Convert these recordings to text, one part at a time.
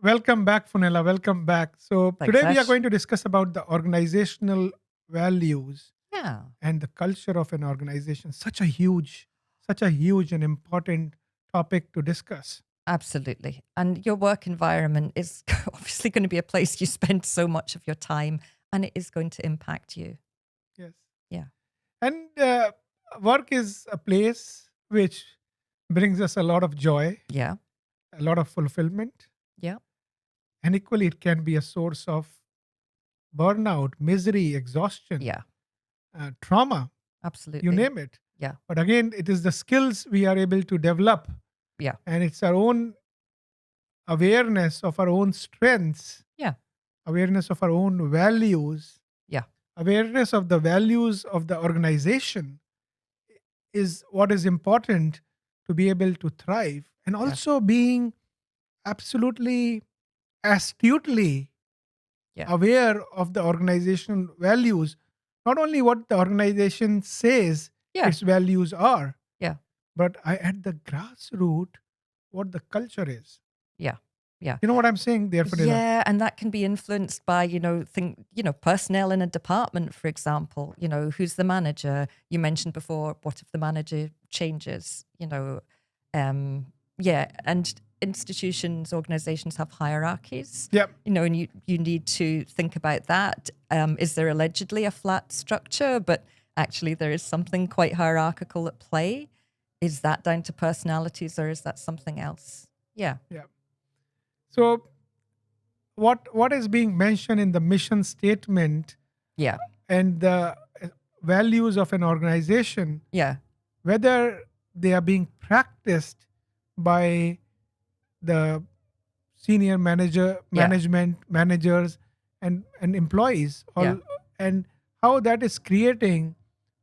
Welcome back, Funela. Welcome back. So Thanks, today we are Ash. going to discuss about the organizational values Yeah, and the culture of an organization. Such a huge and important topic to discuss. absolutely. And your work environment is obviously going to be a place you spend so much of your time, and it is going to impact you. Yes. Yeah, And work is a place which brings us a lot of joy, yeah, a lot of fulfillment, yeah, and equally it can be a source of burnout, misery, exhaustion, yeah, trauma, you absolutely. name it. Yeah, But again, it is the skills we are able to develop, yeah, and it's our own awareness of our own strengths, yeah, awareness of our own values, yeah, awareness of the values of the organization is what is important to be able to thrive. And yeah, also being absolutely astutely yeah, aware of the organizational values, not only what the organization says yeah, its values are, yeah, but at the grassroots, what the culture is. yeah, yeah. You know what I'm saying there, Fadila? Yeah, and that can be influenced by, personnel in a department, for example. Who's the manager? You mentioned before, what if the manager changes? Um, yeah, and institutions, organizations have hierarchies, Yep. and you need to think about that. Is there allegedly a flat structure, but actually there is something quite hierarchical at play? Is that down to personalities or is that something else? Yeah, Yeah. So what is being mentioned in the mission statement yeah, and the values of an organization, yeah, whether they are being practiced by the senior yeah, management, managers, and employees, yeah. all, and how that is creating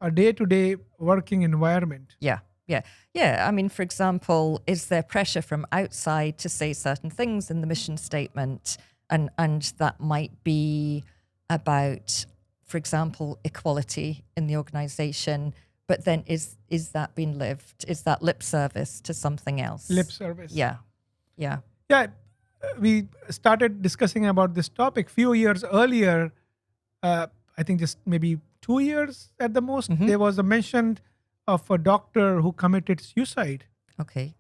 a day-to-day working environment. Yeah, yeah, yeah. I mean, for example, is there pressure from outside to say certain things in the mission statement, and that might be about, for example, equality in the organization, but then is that being lived? Is that lip service to something Lip else? service. Yeah, yeah, Yeah, we started discussing about this topic few years earlier. uh, I think just maybe 2 years at the most, mm-hmm. there was a mention of a doctor who committed suicide, Okay,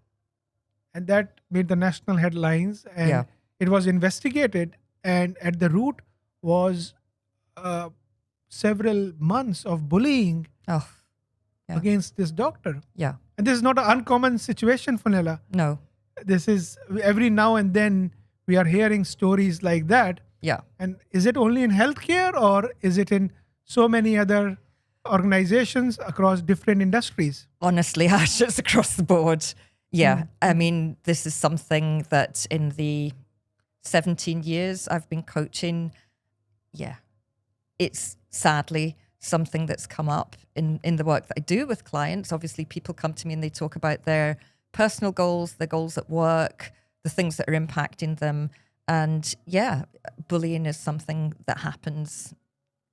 and that made the national headlines. yeah, And it was investigated, and at the root was uh, several months of bullying oh, yeah, against this doctor. yeah, And this is not an uncommon situation, Funela. no, This is every now and then we are hearing stories like that. yeah. And is it only in healthcare, or is it in so many other organizations across different industries? Honestly, Ash, it's across the board. Yeah, Mm, I mm. mean, this is something that in the 17 years I've been coaching, yeah, it's sadly something that's come up in the work that I do with clients. Obviously, people come to me and they talk about their personal goals, their goals at work, the things that are impacting them. And yeah, bullying is something that happens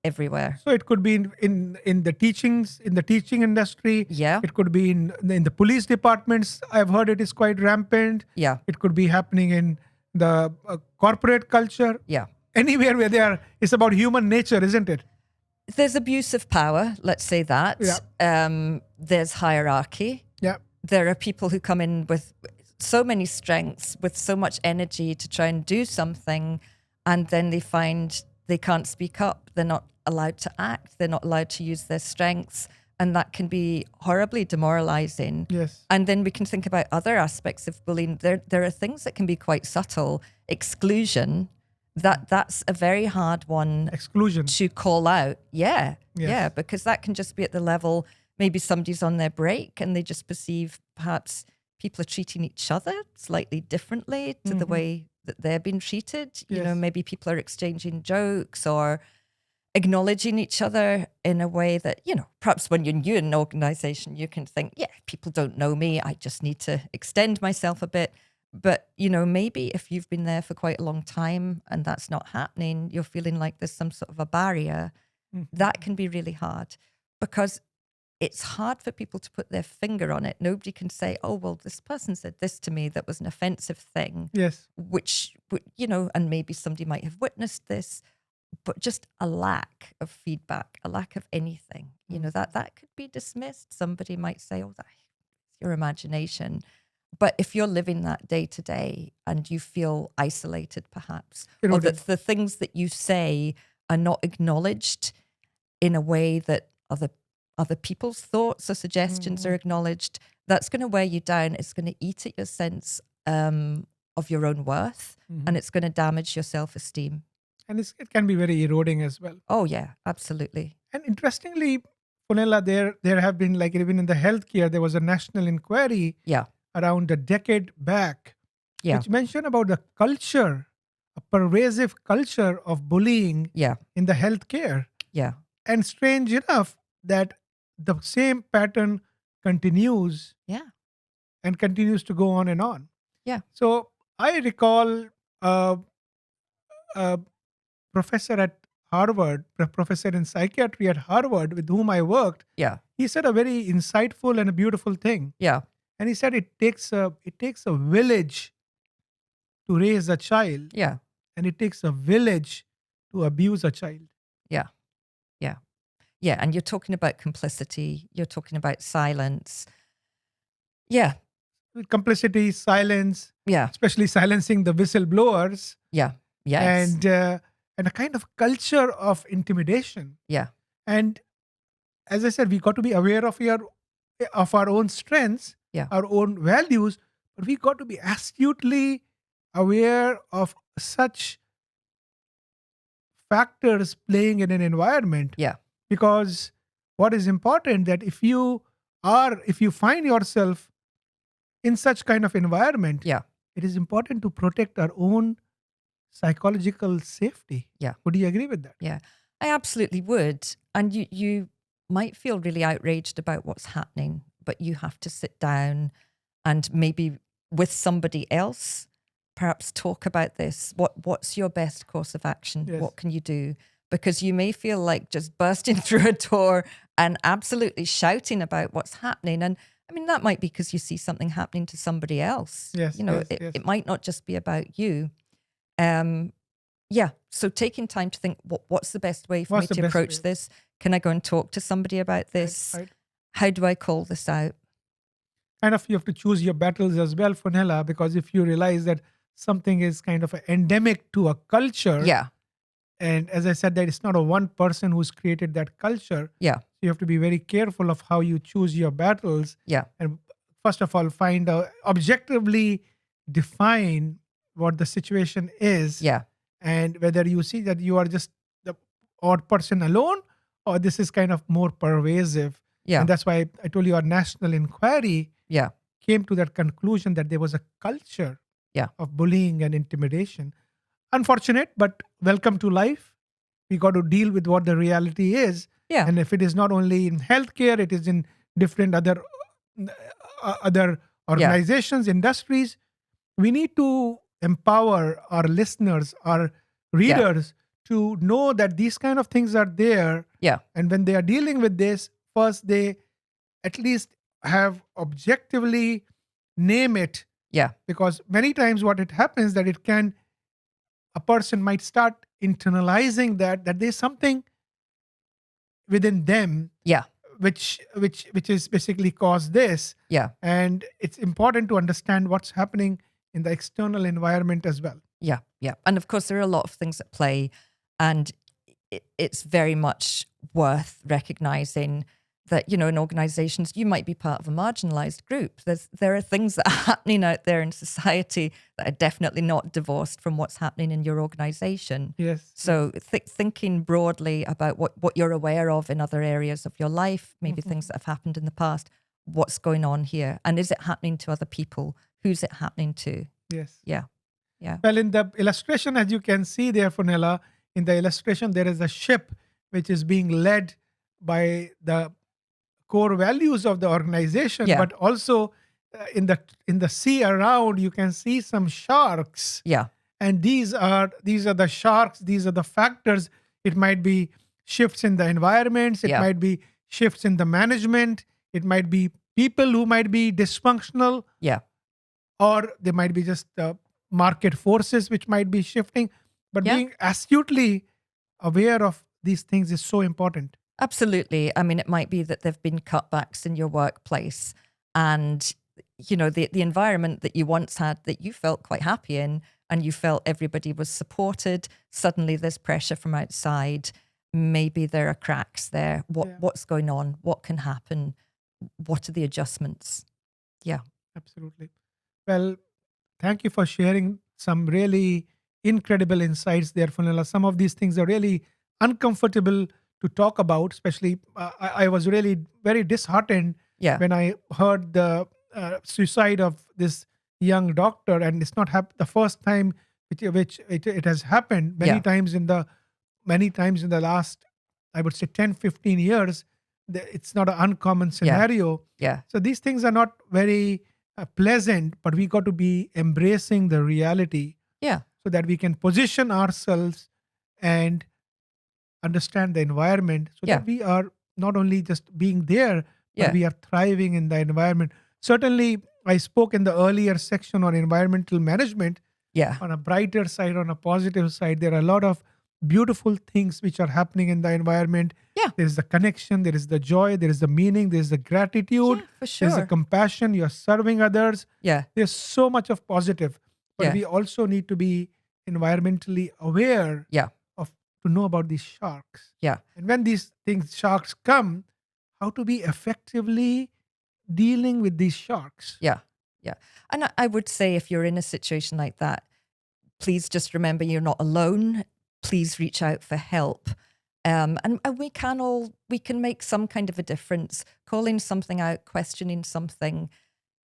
everywhere. So it could be in the teachings, in the teaching industry. Yeah, It could be in the police departments. I've heard it is quite rampant. yeah, It could be happening in the corporate culture. yeah. Anywhere where it's about human nature, isn't it? There's abuse of power, let's say Yeah, that. There's hierarchy. yeah. There are people who come in with so many strengths, with so much energy to try and do something, and then they find they can't speak up. They're not allowed to act. They're not allowed to use their strengths. And that can be horribly demoralizing. Yes. And then we can think about other aspects of bullying. There are things that can be quite subtle. Exclusion, that's a very hard one Exclusion. to call out. Yeah, yeah, Yes. because that can just be at the level, maybe somebody's on their break and they just perceive perhaps people are treating each other slightly differently to the way that they're being treated. Yes. Maybe people are exchanging jokes or acknowledging each other in a way that, perhaps when you're new in an organization, you can think, yeah, people don't know me. I just need to extend myself a bit. But, maybe if you've been there for quite a long time and that's not happening, you're feeling like there's some sort of a barrier. Mhm. That can be really hard because it's hard for people to put their finger on it. Nobody can say, oh, well, this person said this to me that was an offensive thing, Yes. which, and maybe somebody might have witnessed this, but just a lack of feedback, a lack of anything, that could be dismissed. Somebody might say, oh, that's your imagination. But if you're living that day to day and you feel isolated, perhaps, or that the things that you say are not acknowledged in a way that other people's thoughts or suggestions are acknowledged, that's going to wear you down. It's going to eat at your sense of your own worth, and it's going to damage your self-esteem. And it can be very eroding as well. Oh, yeah, absolutely. And interestingly, Fionnuala, there have been, like, even in the healthcare, there was a national inquiry around a decade back, which mentioned about the culture, a pervasive culture of bullying in the healthcare. Yeah. And strange enough that the same pattern continues and continues to go on and on. Yeah. So I recall a professor at Harvard, professor in psychiatry at Harvard with whom I worked. Yeah. He said a very insightful and a beautiful thing. Yeah. And he said it takes a village to raise a child. Yeah. And it takes a village to abuse a child. Yeah. Yeah. Yeah. And you're talking about complicity. You're talking about silence. Yeah. Complicity, silence. Yeah. Especially silencing the whistleblowers. Yeah. Yes. And a kind of culture of intimidation. Yeah. And as I said, we got to be aware of our own strengths, our own values, but we got to be astutely aware of such factors playing in an environment. Yeah. Because what is important that if you find yourself in such kind of environment, it is important to protect our own psychological safety. Yeah. Would you agree with that? Yeah, I absolutely would. And you might feel really outraged about what's happening, but you have to sit down and maybe with somebody else, perhaps talk about this. What's your best course of action? Yes. What can you do? Because you may feel like just bursting through a door and absolutely shouting about what's happening. And I mean, that might be because you see something happening to somebody else. Yes. It might not just be about you. So taking time to think, what's the best way for me to approach this? Can I go and talk to somebody about this? Right. How do I call this out? Kind of, you have to choose your battles as well, Fionnuala, because if you realize that something is kind of endemic to a culture, and as I said, that it's not a one person who's created that culture. Yeah. So you have to be very careful of how you choose your battles. Yeah. And first of all, find out, objectively define what the situation is. Yeah. And whether you see that you are just the odd person alone, or this is kind of more pervasive. Yeah. And that's why I told you our national inquiry came to that conclusion that there was a culture of bullying and intimidation. Unfortunate, but welcome to life. We got to deal with what the reality is. Yeah. And if it is not only in healthcare, it is in different other organizations, industries. We need to empower our listeners, our readers, to know that these kind of things are there. Yeah. And when they are dealing with this, first they at least have objectively name it. Yeah. Because many times what it happens that a person might start internalizing that there's something within them. Yeah. Which is basically caused this. Yeah. And it's important to understand what's happening in the external environment as well. Yeah. Yeah. And of course, there are a lot of things at play, and it's very much worth recognizing that, in organizations, you might be part of a marginalized group. There are things that are happening out there in society that are definitely not divorced from what's happening in your organization. Yes. So thinking broadly about what you're aware of in other areas of your life, maybe things that have happened in the past, what's going on here, and is it happening to other people? Who's it happening to? Yes. Yeah. Yeah. Well, in the illustration, as you can see there, Fionnuala, in the illustration, there is a ship which is being led by the core values of the organization, but also in the sea around, you can see some sharks. Yeah. And these are the sharks. These are the factors. It might be shifts in the environments. It might be shifts in the management. It might be people who might be dysfunctional, Yeah. or there might be just market forces which might be shifting. But Yeah. being astutely aware of these things is so important. Absolutely. I mean, it might be that there've been cutbacks in your workplace, and the environment that you once had that you felt quite happy in, and you felt everybody was supported. Suddenly there's pressure from outside. Maybe there are cracks there. What's going on? What can happen? What are the adjustments? Yeah. Absolutely. Well, thank you for sharing some really incredible insights there, Fionnuala. Some of these things are really uncomfortable to talk about, especially I was really very disheartened Yeah. when I heard the suicide of this young doctor, and it's not the first time which it has happened. Many times in the last, I would say, 10-15 years. It's not an uncommon scenario. Yeah. So these things are not very pleasant, but we got to be embracing the reality, Yeah. so that we can position ourselves and understand the environment, so that we are not only just being there, but we are thriving in the environment. Certainly, I spoke in the earlier section on environmental management. Yeah. On a brighter side, on a positive side, there are a lot of beautiful things which are happening in the environment. Yeah. There is the connection, there is the joy, there is the meaning, there is the gratitude, Yeah, for sure. there's the compassion, you're serving others. Yeah. There's so much of positive, but Yeah. we also need to be environmentally aware Yeah. to know about these sharks. Yeah. And when these sharks come, how to be effectively dealing with these sharks. Yeah. Yeah. And I would say, if you're in a situation like that, please just remember you're not alone. Please reach out for help. And we can make some kind of a difference. Calling something out, questioning something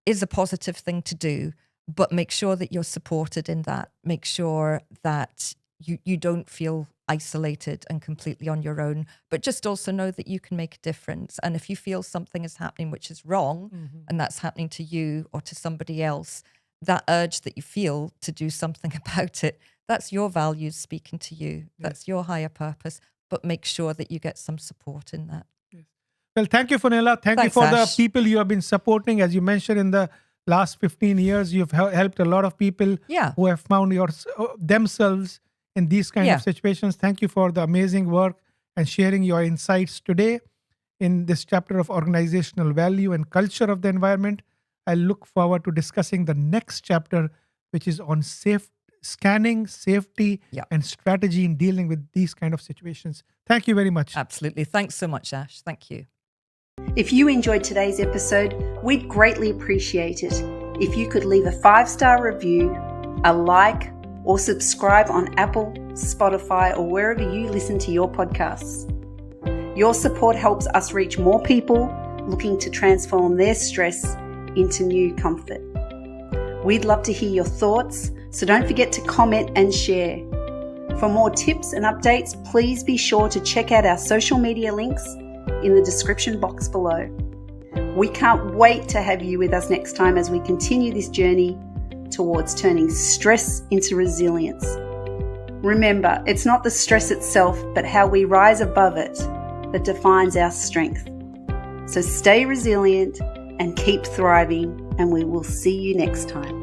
is a positive thing to do, but make sure that you're supported in that. Make sure that you don't feel isolated and completely on your own, but just also know that you can make a difference. And if you feel something is happening which is wrong, and that's happening to you or to somebody else, that urge that you feel to do something about it, that's your values speaking to you. That's your higher purpose, but make sure that you get some support in that. Yes. Well, thank you, Fionnuala. Thanks you for Ash. the people you have been supporting. As you mentioned, in the last 15 years, you've helped a lot of people who have found themselves in these kind of situations. Thank you for the amazing work and sharing your insights today in this chapter of organizational value and culture of the environment. I look forward to discussing the next chapter, which is on scanning, safety, and strategy in dealing with these kind of situations. Thank you very much. Absolutely. Thanks so much, Ash. Thank you. If you enjoyed today's episode, we'd greatly appreciate it if you could leave a 5-star review, a like, or subscribe on Apple, Spotify, or wherever you listen to your podcasts. Your support helps us reach more people looking to transform their stress into new comfort. We'd love to hear your thoughts, so don't forget to comment and share. For more tips and updates, please be sure to check out our social media links in the description box below. We can't wait to have you with us next time as we continue this journey towards turning stress into resilience. Remember, it's not the stress itself, but how we rise above it that defines our strength. So stay resilient and keep thriving, and we will see you next time.